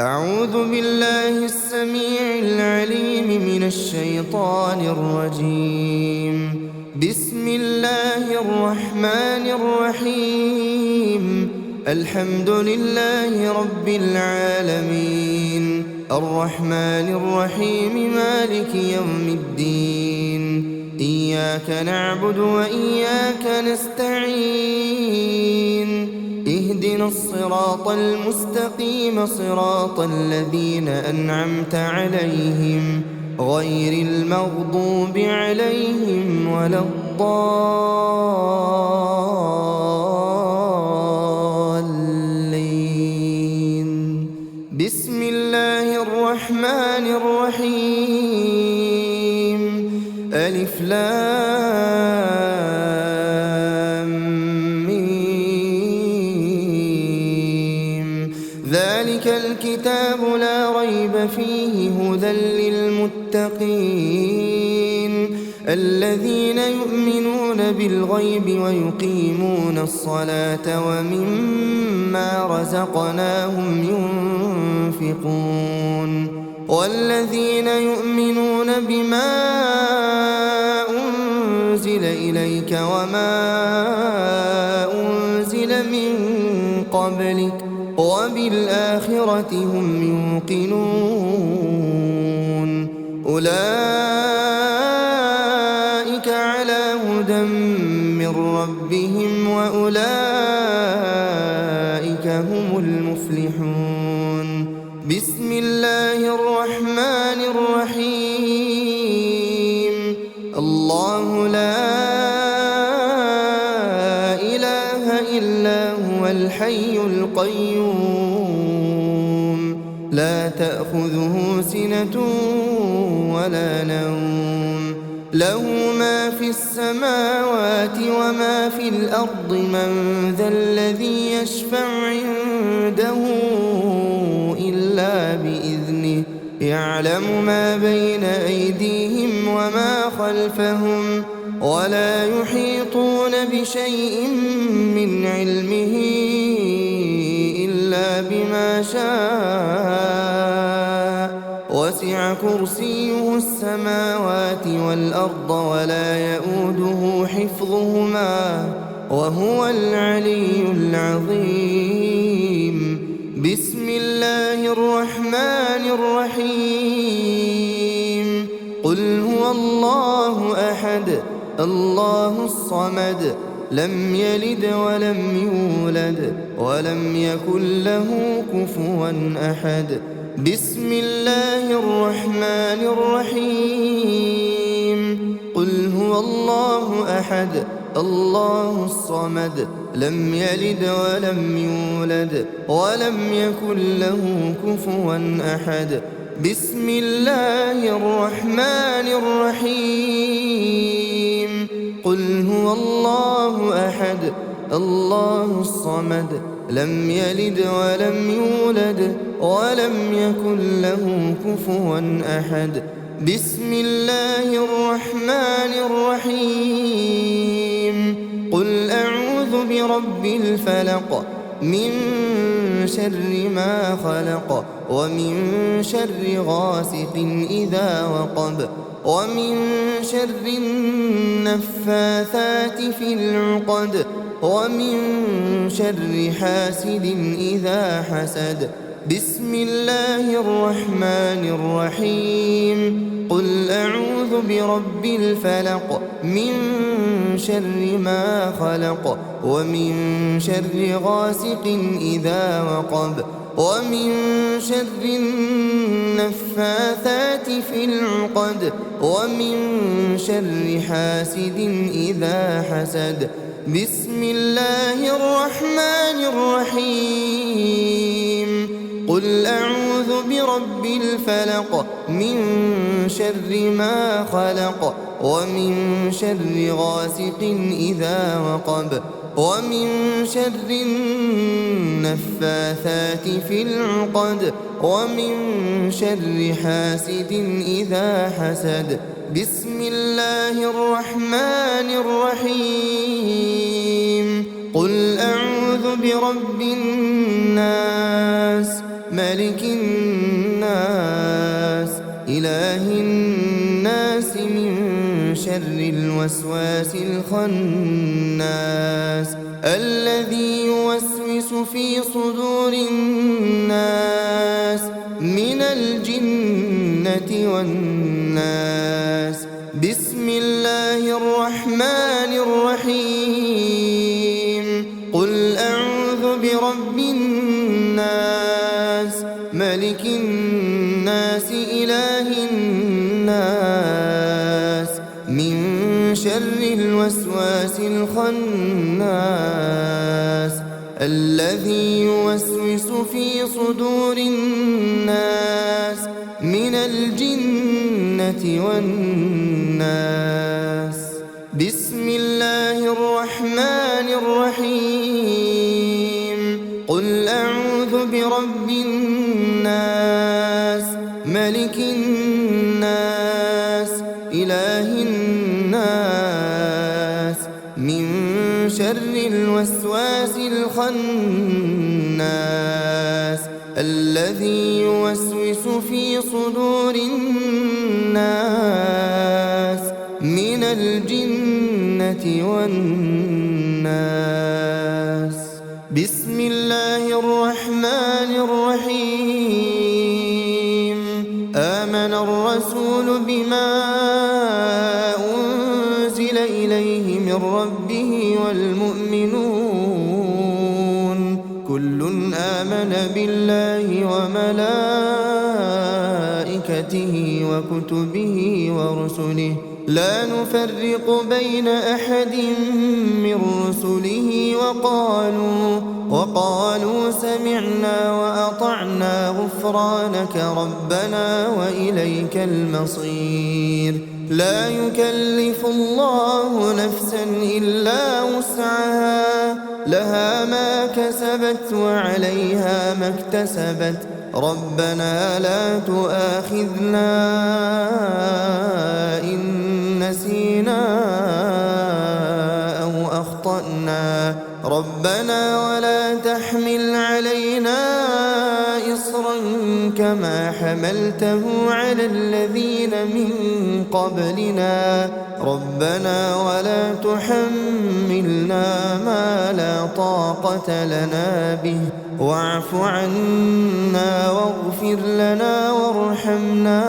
أعوذ بالله السميع العليم من الشيطان الرجيم. بسم الله الرحمن الرحيم. الحمد لله رب العالمين، الرحمن الرحيم، مالك يوم الدين. إياك نعبد وإياك نستعين. اهدنا الصراط المستقيم، صراط الذين أنعمت عليهم غير المغضوب عليهم ولا الضالين. بسم الله الرحمن الرحيم. ألف لام ميم. ذلك الكتاب لا ريب فيه هدى للمتقين الذين يؤمنون بالغيب ويقيمون الصلاة ومما رزقناهم ينفقون والذين يؤمنون بما أنزل إليك وما أنزل من قبلك وبالآخرة هم يوقنون. أولئك على هدى من ربهم وأولئك هم المفلحون. بسم الله الرحمن الرحيم. الله لا إله إلا هو الحي القيوم، لا تأخذه سنة ولا نوم، له ما في السماوات وما في الأرض. من ذا الذي يشفع عنده إلا بإذنه، يعلم ما بين أيديهم وما خلفهم ولا يحيطون بشيء من علمه إلا بما شاء. وسع كرسيه السماوات والأرض ولا يؤوده حفظهما وهو العلي العظيم. بسم الله الرحمن الرحيم. قل هو الله أحد الله الصمد، لم يلد ولم يولد ولم يكن له كفوا أحد. بسم الله الرحمن الرحيم. قل هو الله أحد الله الصمد، لم يلد ولم يولد ولم يكن له كفوا أحد. بسم الله الرحمن الرحيم. قل هو الله أحد الله الصمد، لم يلد ولم يولد ولم يكن له كفوا أحد. بسم الله الرحمن الرحيم. قل أعوذ برب الفلق، من شر ما خلق، ومن شر غاسق إذا وقب، ومن شر النفاثات في العقد، ومن شر حاسد إذا حسد. بسم الله الرحمن الرحيم. قل أعوذ برب الفلق، من شر ما خلق، ومن شر غاسق إذا وقب، ومن شر النفاثات في العقد، ومن شر حاسد إذا حسد. بسم الله الرحمن الرحيم. قل أعوذ برب الفلق، من شر ما خلق، ومن شر غاسق إذا وقب، ومن شر النفاثات في العقد، ومن شر حاسد إذا حسد. بسم الله الرحمن الرحيم. قل أعوذ برب الناس، ملك الناس إله الناس من شر الوسواس الخناس الذي يوسوس في صدور الناس من الجنة والناس. بسم الله الرحمن الرحيم. قل أعوذ برب الناس ملك الناس إله الناس من شر الوسواس الخناس الذي يوسوس في صدور الناس من الجنة والناس. بسم الله الرحمن الرحيم. قل أعوذ برب الناس ملك الناس إله الناس من شر الوسواس الخناس الذي يوسوس في صدور الناس من الجنة والناس. بسم الله الرحمن الرحيم. آمن الرسول بما أنزل إليه من ربه والمؤمنون كل آمن بالله وملائكته وكتبه ورسله لا نفرق بين أحد من رسله وقالوا سمعنا وأطعنا غفرانك ربنا وإليك المصير. لا يكلف الله نفسا إلا وسعها لها ما كسبت وعليها ما اكتسبت ربنا لا تؤاخذنا إن نسينا أو أخطأنا ربنا ولا تحمل علينا إصرا كما حملته على الذين من قبلنا ربنا ولا تحملنا ما لا طاقة لنا به واعف عنا واغفر لنا وارحمنا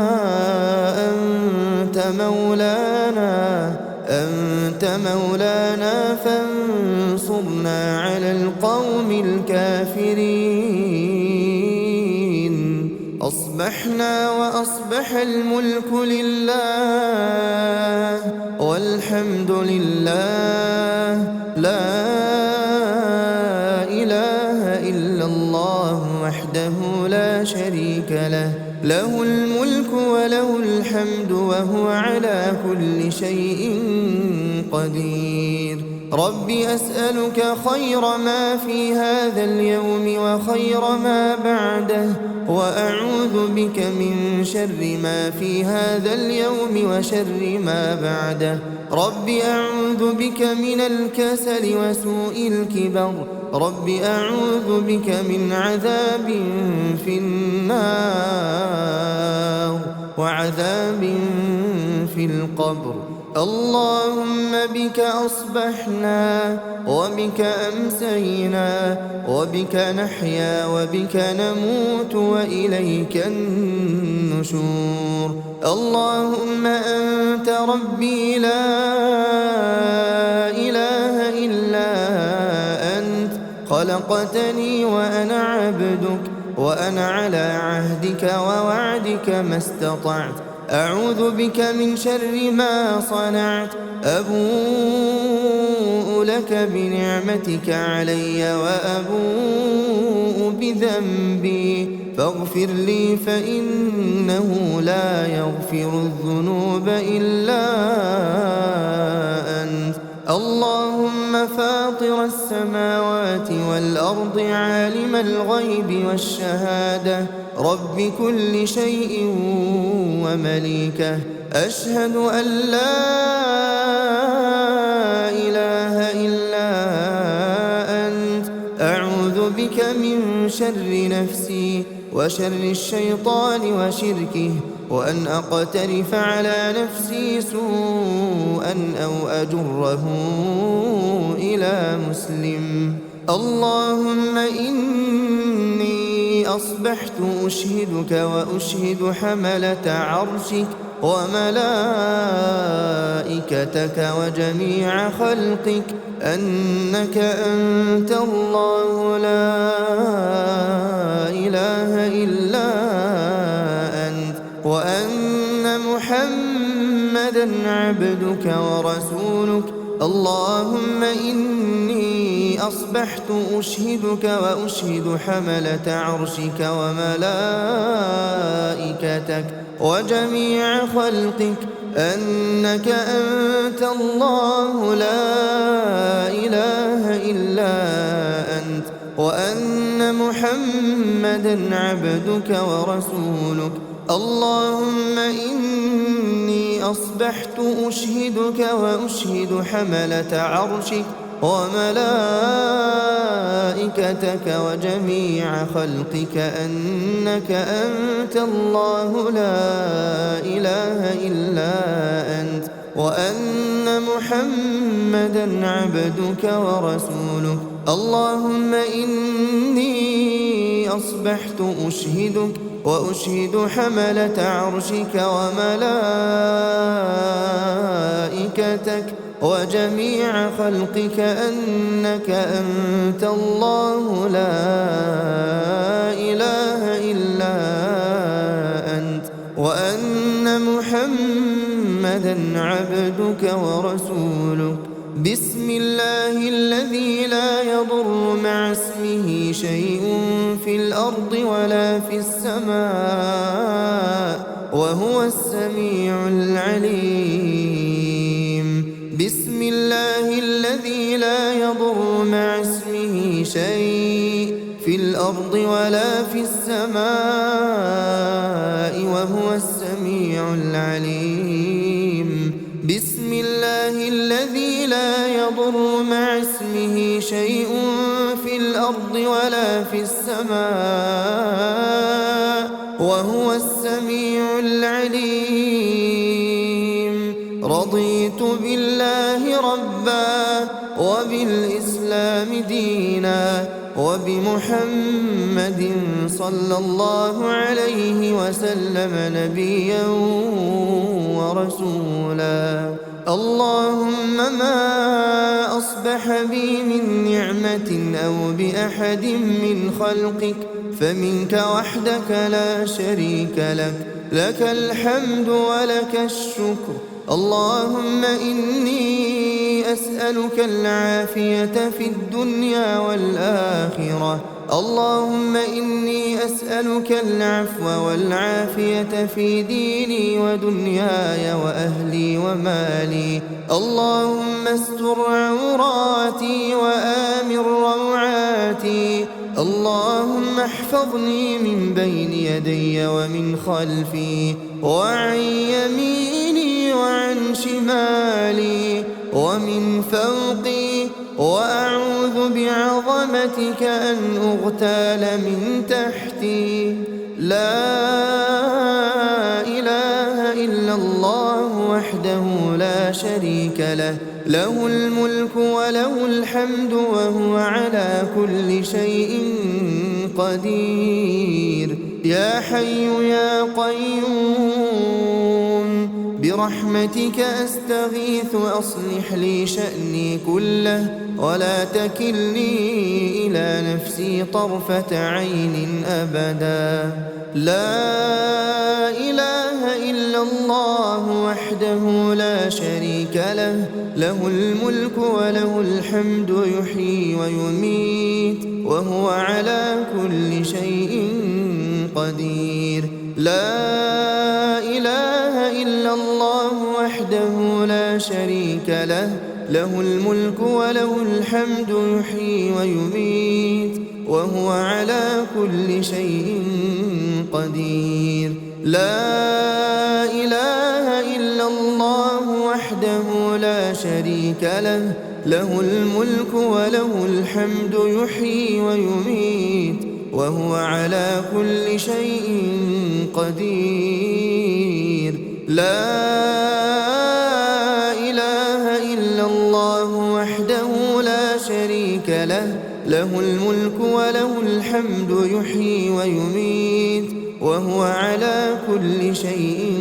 أنت مولانا فانصرنا على القوم الكافرين. أصبحنا وأصبح الملك لله والحمد لله لا إله إلا الله وحده لا شريك له له الملك وله الحمد وهو على كل شيء قدير. رب أسألك خير ما في هذا اليوم وخير ما بعده وأعوذ بك من شر ما في هذا اليوم وشر ما بعده. رب أعوذ بك من الكسل وسوء الكبر رب أعوذ بك من عذاب في النار وعذاب في القبر. اللهم بك أصبحنا وبك أمسينا وبك نحيا وبك نموت وإليك النشور. اللهم أنت ربي لا إله إلا أنت خلقتني وأنا عبدك وأنا على عهدك ووعدك ما استطعت. أعوذ بك من شر ما صنعت. أبوء لك بنعمتك علي وأبوء بذنبي فاغفر لي فإنه لا يغفر الذنوب إلا أنت. اللهم فاطر السماوات والأرض عالم الغيب والشهادة رب كل شيء ومليكه أشهد أن لا إله إلا أنت. أعوذ بك من شر نفسي وشر الشيطان وشركه، وأن أقترف على نفسي سوءا أو أجره إلى مسلم. اللهم إني أصبحت أشهدك وأشهد حملة عرشك وملائكتك وجميع خلقك أنك أنت الله لا إله إلا أنت، وأن محمدًا عبدك ورسولك. اللهم إني أصبحت أشهدك وأشهد حملة عرشك وملائكتك وجميع خلقك أنك أنت الله لا إله إلا أنت، وأن محمدًا عبدك ورسولك. اللهم إني أصبحت أشهدك وأشهد حملة عرشك وملائكتك وجميع خلقك أنك أنت الله لا إله إلا أنت، وأن محمدًا عبدك ورسولك. اللهم إني أصبحت أشهدك وأشهد حملة عرشك وملائكتك وجميع خلقك أنك أنت الله لا إله إلا أنت، وأن محمدًا عبدك ورسولك. بسم الله الذي لا يضر مع اسمه شيء في الأرض ولا في السماء وهو السميع العليم. بسم الله الذي لا يضر مع اسمه شيء في الأرض ولا في السماء وهو السميع العليم. بسم الله الذي لا يضر مع اسمه شيء في الأرض ولا في السماء وهو السميع العليم. رضيت بالله ربا وبالإسلام دينا وبمحمد صلى الله عليه وسلم نبيا ورسولا. اللهم ما أصبح بي من نعمة أو بأحد من خلقك فمنك وحدك لا شريك لك، لك الحمد ولك الشكر. اللهم إني أسألك العافية في الدنيا والآخرة. اللهم إني أسألك العفو والعافية في ديني ودنياي وأهلي ومالي. اللهم استر عوراتي وآمن روعاتي. اللهم احفظني من بين يدي ومن خلفي وعن يميني وعن شمالي ومن فوقي، وأعوذ بعظمتك أن أغتال من تحتي. لا إله إلا الله وحده لا شريك له، له الملك وله الحمد وهو على كل شيء قدير. يا حي يا قيوم برحمتك أستغيث أصلح لي شأني كله ولا تكلني إلى نفسي طرفة عين أبدا. لا إله إلا الله وحده لا شريك له، له الملك وله الحمد يحيي ويميت وهو على كل شيء قدير. لا إله إلا الله وحده لا شريك له، له الملك وله الحمد يحيي ويميت وهو على كل شيء قدير. لا إله إلا الله وحده لا شريك له، له الملك وله الحمد يحيي ويميت وهو على كل شيء قدير. لا إله إلا الله وحده لا شريك له، له الملك وله الحمد يحيي ويميت وهو على كل شيء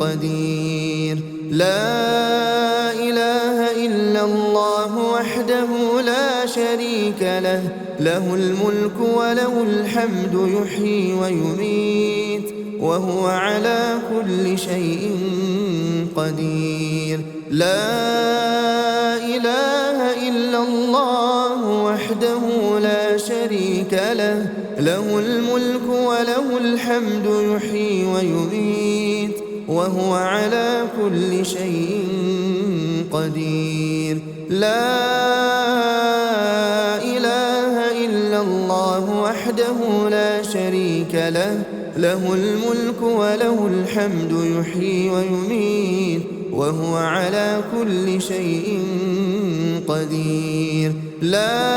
قدير. لا إله إلا الله وحده لا شريك له، له الملك وله الحمد يحيي ويميت وهو على كل شيء قدير. لا إله إلا الله وحده لا شريك له، له الملك وله الحمد يحيي ويميت وهو على كل شيء قدير. لا إله إلا الله وحده لا شريك له، له الملك وله الحمد يحيي ويميت وهو على كل شيء قدير. لا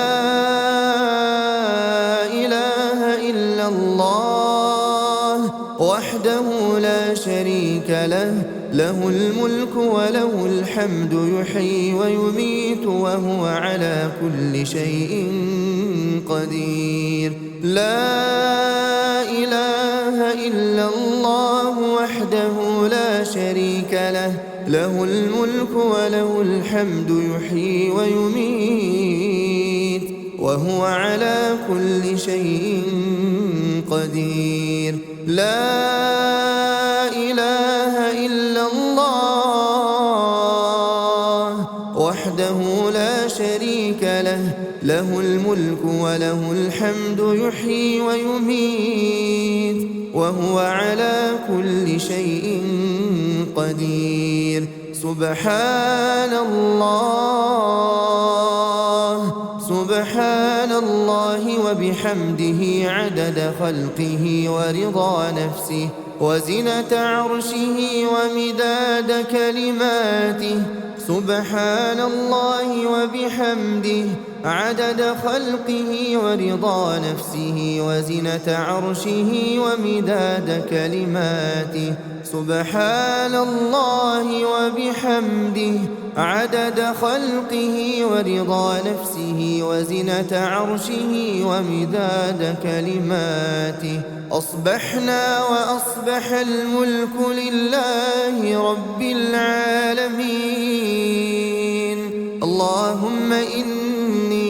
إله إلا الله وحده لا شريك له، له الملك وله الحمد يحيي ويميت وهو على كل شيء قدير. لا إله إلا الله وحده لا شريك له، له الملك وله الحمد يحيي ويميت وهو على كل شيء قدير. لا إله إلا الله وحده لا شريك له، له الملك وله الحمد يحيي ويميت وهو على كل شيء قدير. سبحان الله، سبحان الله وبحمده عدد خلقه ورضا نفسه وزنة عرشه ومداد كلماته. سبحان الله وبحمده عدد خلقه ورضا نفسه وزنة عرشه ومداد كلماته. سبحان الله وبحمده عدد خلقه ورضا نفسه وزنة عرشه ومداد كلماته. أصبحنا وأصبح الملك لله رب العالمين. اللهم إني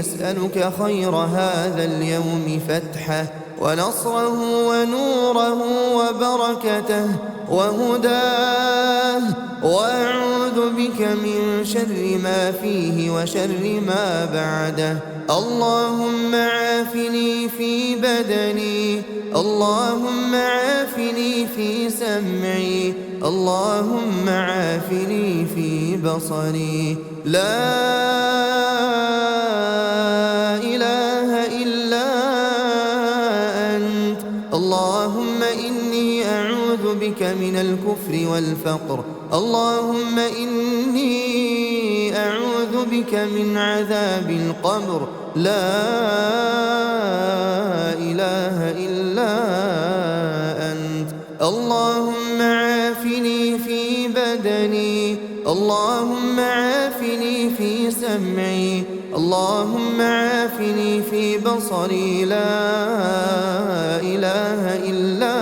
أسألك خير هذا اليوم فتحه ونصره ونوره وبركته وهداه، وأعوذ بك من شر ما فيه وشر ما بعده. اللهم عافني في بدني، اللهم عافني في سمعي، اللهم عافني في بصري. لا إله إلا أنت. اللهم إني أعوذ بك من الكفر والفقر، اللهم إني أعوذ بك من عذاب القبر. لا إله إلا أنت. اللهم عافني في بدني، اللهم عافني في سمعي، اللهم عافني في بصري. لا إله إلا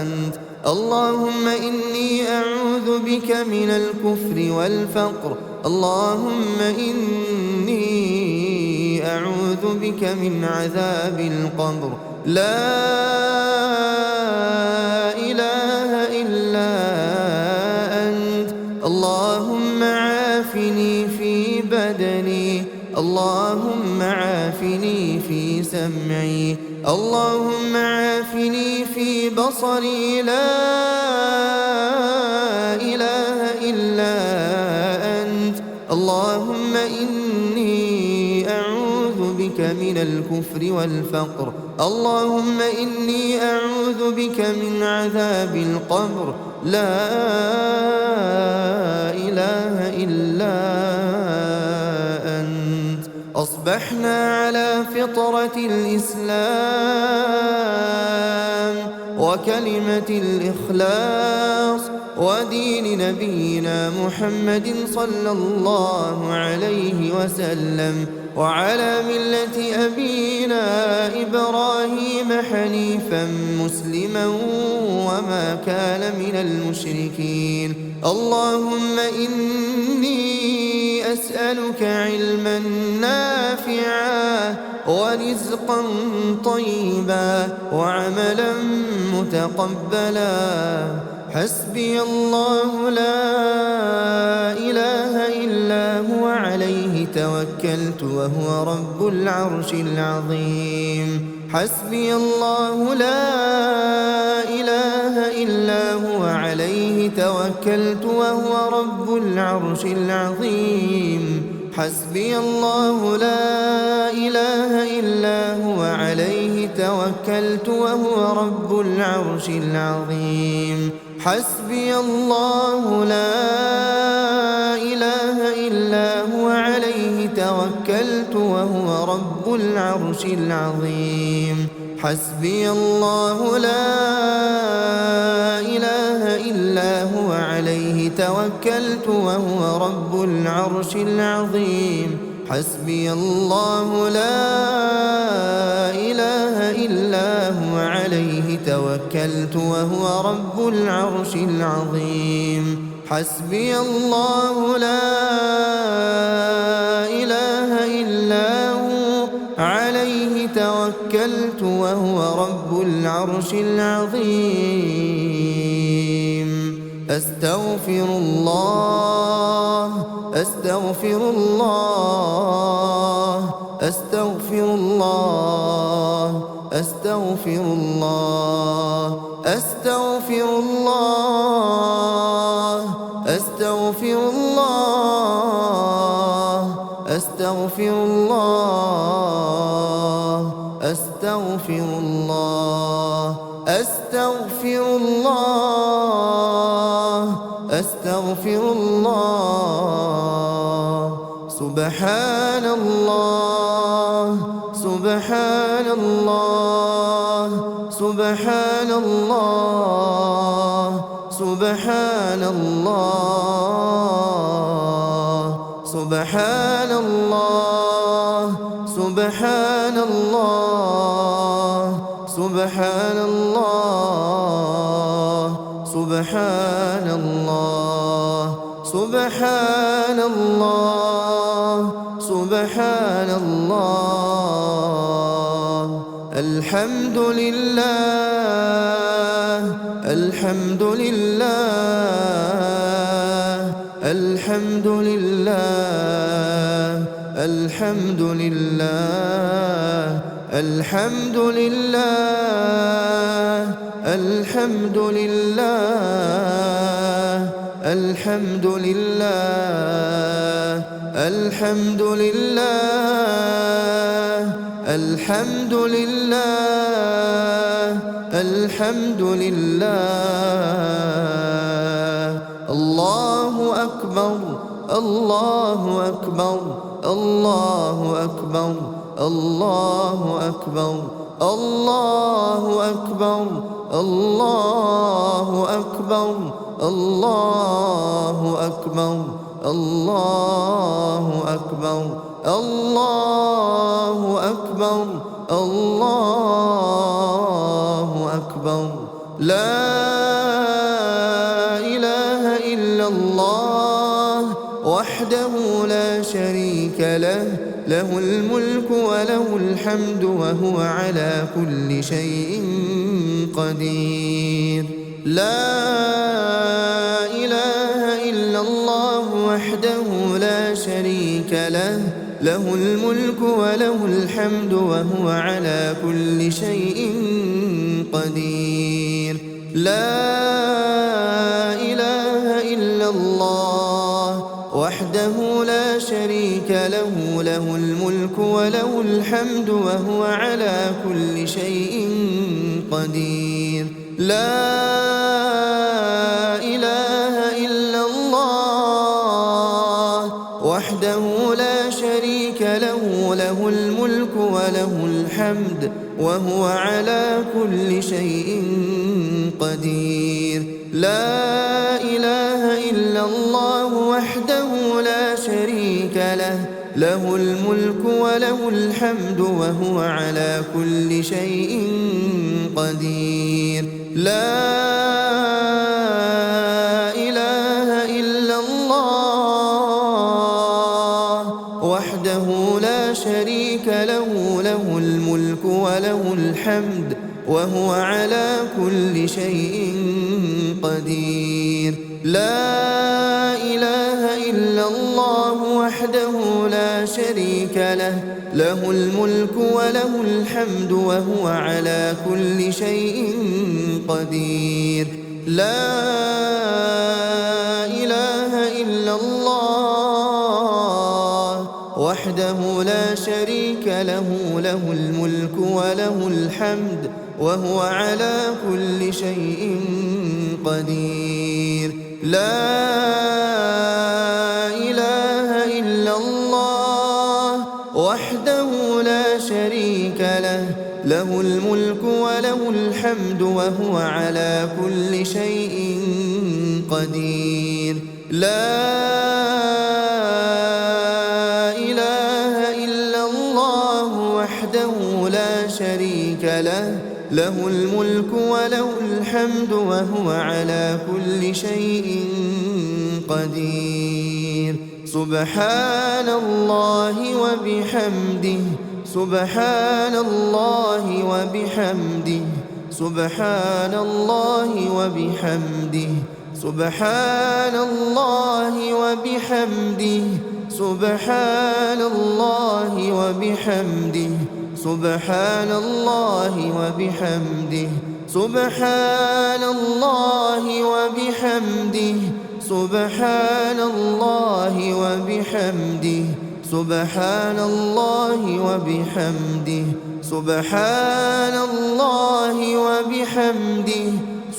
أنت. اللهم إني أعوذ بك من الكفر والفقر، اللهم إني أعوذ بك من عذاب القبر. لا إله إلا أنت. اللهم عافني في بدني، اللهم عافني في سمعي، اللهم عافني في بصري. لا إله إلا أنت. اللهم إني أعوذ بك من الكفر والفقر، اللهم إني أعوذ بك من عذاب القبر. لا إله إلا أنت. أصبحنا على فطرة الإسلام وكلمة الإخلاص ودين نبينا محمد صلى الله عليه وسلم، وعلى ملة أبينا إبراهيم حنيفا مسلما وما كان من المشركين. اللهم إني أسألك علما نافعا ورزقا طيبا وعملا متقبلا. حسبي الله لا إله إلا هو عليه توكلت وهو رب العرش العظيم. حسبي الله لا إله إلا هو عليه توكلت وهو رب العرش العظيم. حسبي الله لا إله إلا هو عليه توكلت وهو رب العرش العظيم. حسبي الله لا إله إلا هو عليه توكلت وهو رب العرش العظيم. حسبي الله لا إله إلا هو عليه توكلت وهو رب العرش العظيم. حسبي الله لا إله إلا هو عليه توكلت وهو رب العرش العظيم. حسبي الله لا إله إلا هو عليه توكلت وهو رب العرش العظيم. أستغفر الله أستغفر الله أستغفر الله أستغفر الله أستغفر الله أستغفر الله أستغفر الله أستغفر الله أستغفر الله أستغفر الله. سبحان الله سبحان الله سبحان الله سبحان الله سبحان الله سبحان الله سبحان الله سبحان الله سبحان الله سبحان الله. الحمد لله الحمد لله الحمد لله الحمد لله الحمد لله الحمد لله الحمد لله الحمد لله الحمد لله الحمد لله. الله أكبر الله أكبر الله أكبر الله أكبر الله أكبر الله أكبر الله أكبر الله أكبر الله أكبر الله أكبر. لا إله إلا الله وحده لا شريك له، له الملك وله الحمد وهو على كل شيء قدير. لا إله إلا الله وحده لا شريك له، له الملك وله الحمد وهو على كل شيء قدير. لا إله إلا الله وحده لا شريك له، له الملك وله الحمد وهو على كل شيء قدير. لا إله إلا الله وحده لا شريك له، الحمد وهو على كل شيء قدير. لا إله إلا الله وحده لا شريك له، له الملك وله الحمد وهو على كل شيء قدير. لا إله إلا الله وحده لا شريك له، له الملك وله الحمد وهو على كل شيء قدير. لا إله إلا الله وحده لا شريك له، له الملك وله الحمد وهو على كل شيء قدير. لا إله إلا الله وحده لا شريك له، له الملك وله الحمد وهو على كل شيء قدير. لا إله إلا الله وحده لا شريك له، له الملك وله الحمد وهو على كل شيء قدير. لا إله إلا الله وحده لا شريك له، له الملك وله الحمد وهو على كل شيء قدير. سبحان الله وبحمده، سبحان الله وبحمده، سبحان الله وبحمده، سبحان الله وبحمده، سبحان الله وبحمده، سبحان الله وبحمده، سبحان الله وبحمده، سبحان الله وبحمده، سبحان الله وبحمده، سبحان الله وبحمده،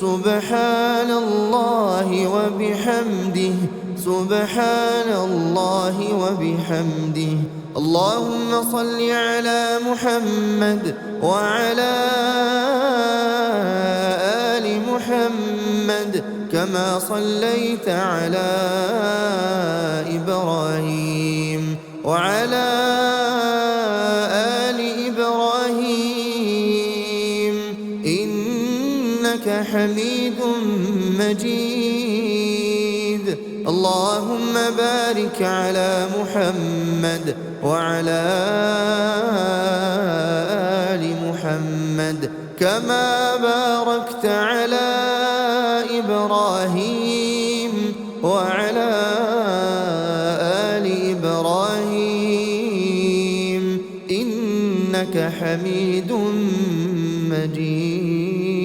سبحان الله وبحمده، سبحان الله وبحمده. اللهم صل على محمد وعلى آل محمد كما صليت على إبراهيم وعلى آل إبراهيم إنك حميد مجيد. اللهم بارك على محمد وعلى آل محمد كما باركت على إبراهيم وعلى آل إبراهيم إنك حميد مجيد.